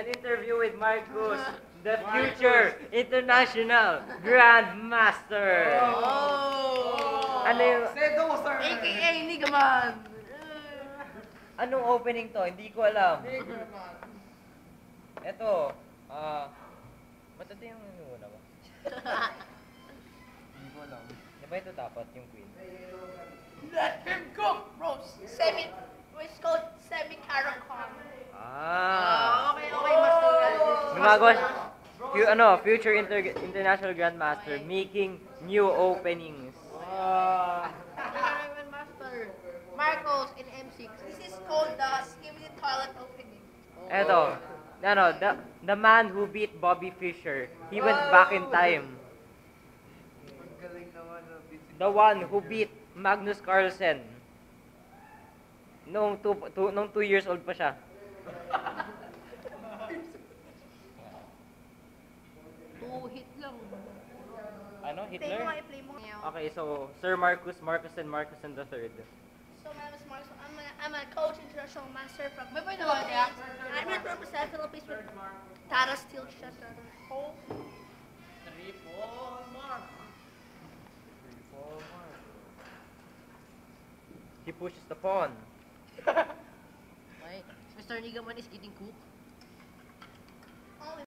An interview with Marcus, the future international grandmaster. Oh! Ano yung, Sedo, sir! AKA Nigaman! anong opening to? Hindi ko alam. Ito, ba't ito yung una ba? Hindi ko alam. Di ba ito dapat yung queen? Let him cook, bro! It's called semi-caracon. Okay, master. Gumagawa siya. Future international grandmaster making new openings. Master. Marcos in M6. This is called the Skibidi Toilet Opening. Eto, the man who beat Bobby Fischer, he went back in time. The one who beat Magnus Carlsen. Nung 2 years old pa siya. Hit lang. Ano? Play Hitler? mo, i-play mo. Okay, so Sir Marcus Marcuson III. So my name is Marcos. I'm a coach international master from May pwede ba Philippines. I'm here to represent Philippines with Tata Steel Shutter. Oh. He pushes the pawn. Mr. Nigaman is eating cook.